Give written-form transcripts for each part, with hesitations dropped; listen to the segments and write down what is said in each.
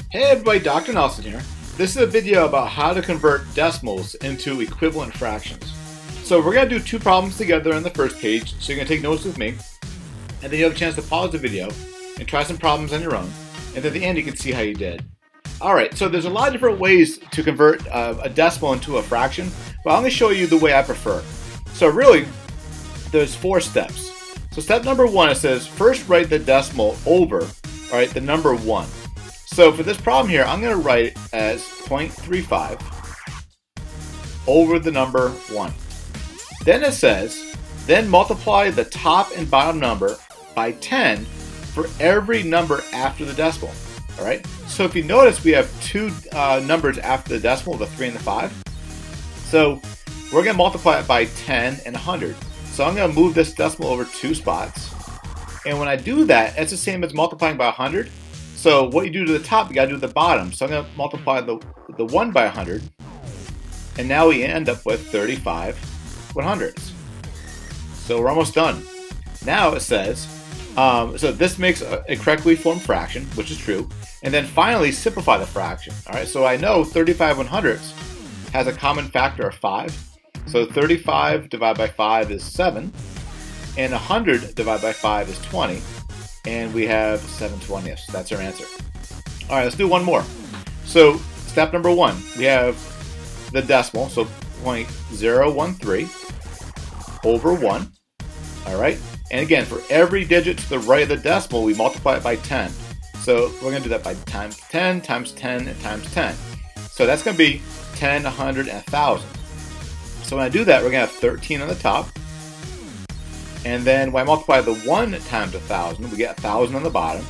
Hey everybody, Dr. Nelson here. This is a video about how to convert decimals into equivalent fractions. So we're going to do two problems together on the first page, so you're going to take notes with me, and then you have a chance to pause the video and try some problems on your own, and then at the end you can see how you did. Alright, so there's a lot of different ways to convert a decimal into a fraction, but I'm going to show you the way I prefer. So really, there's 4 steps. So step number 1, it says first write the decimal over, alright, the number 1. So for this problem here, I'm going to write it as 0.35 over the number 1. Then it says, then multiply the top and bottom number by 10 for every number after the decimal. Alright, so if you notice, we have two numbers after the decimal, the 3 and the 5. So we're going to multiply it by 10 and 100. So I'm going to move this decimal over 2 spots. And when I do that, it's the same as multiplying by 100. So what you do to the top, you got to do to the bottom. So I'm going to multiply the 1 by 100. And now we end up with 35 100ths. So we're almost done. Now it says, so this makes a correctly formed fraction, which is true. And then finally simplify the fraction. All right, so I know 35 100ths has a common factor of 5. So 35 divided by 5 is 7. And 100 divided by 5 is 20. And we have 7 20ths. That's our answer. All right, let's do one more. So step number 1, we have the decimal, so 0.013 over 1. All right, and again, for every digit to the right of the decimal, we multiply it by 10. So we're going to do that by times 10, times 10, and times 10. So that's going to be 10, 100, and 1,000. So when I do that, we're going to have 13 on the top. And then when I multiply the 1 times 1,000, we get 1,000 on the bottom.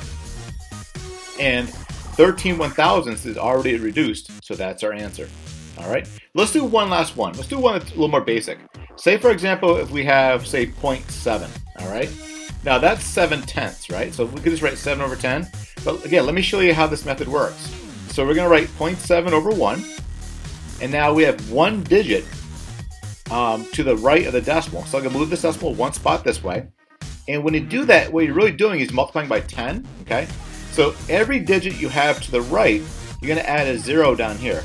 And 13 1,000ths is already reduced, so that's our answer. All right, let's do one last one. Let's do one that's a little more basic. Say, for example, if we have, say, 0.7, all right? Now, that's 7/10ths, right? So we could just write 7 over 10. But again, let me show you how this method works. So we're going to write 0.7 over 1. And now we have one digit to the right of the decimal. So I'm going to move this decimal one spot this way. And when you do that, what you're really doing is multiplying by 10, okay? So every digit you have to the right, you're going to add a 0 down here.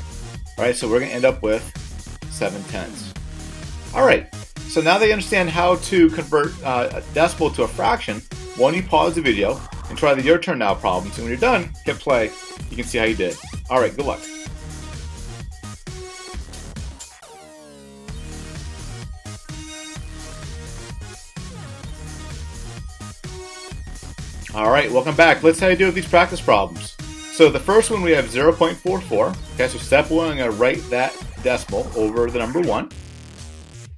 All right, so we're going to end up with 7/10ths. All right, so now that you understand how to convert a decimal to a fraction, why don't you pause the video and try the Your Turn Now problems. And when you're done, hit play. You can see how you did. All right, good luck. All right, welcome back. Let's see how you do with these practice problems. So the first one, we have 0.44. Okay, so step 1, I'm going to write that decimal over the number 1.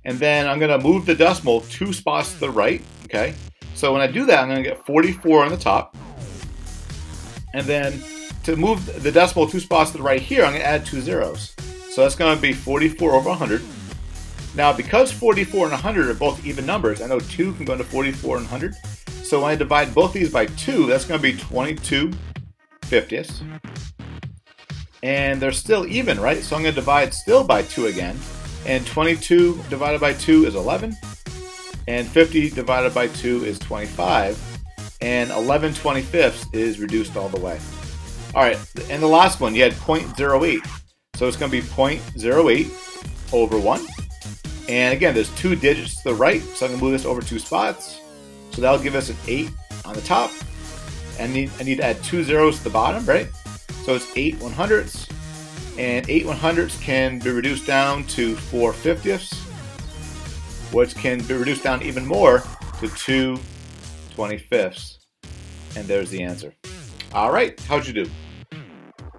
And then I'm going to move the decimal 2 spots to the right. Okay, so when I do that, I'm going to get 44 on the top. And then to move the decimal 2 spots to the right here, I'm going to add 2 zeros. So that's going to be 44 over 100. Now, because 44 and 100 are both even numbers, I know 2 can go into 44 and 100. So when I divide both these by 2, that's going to be 22 50ths. And they're still even, right? So I'm going to divide still by 2 again. And 22 divided by 2 is 11. And 50 divided by 2 is 25. And 11 25ths is reduced all the way. All right, and the last one, you had 0.08. So it's going to be 0.08 over 1. And again, there's 2 digits to the right, so I'm going to move this over 2 spots. So that'll give us an 8 on the top. And I need to add 2 zeros to the bottom, right? So it's 8 100ths. And 8 100ths can be reduced down to 4 50ths, which can be reduced down even more to 2 25ths. And there's the answer. All right, how'd you do?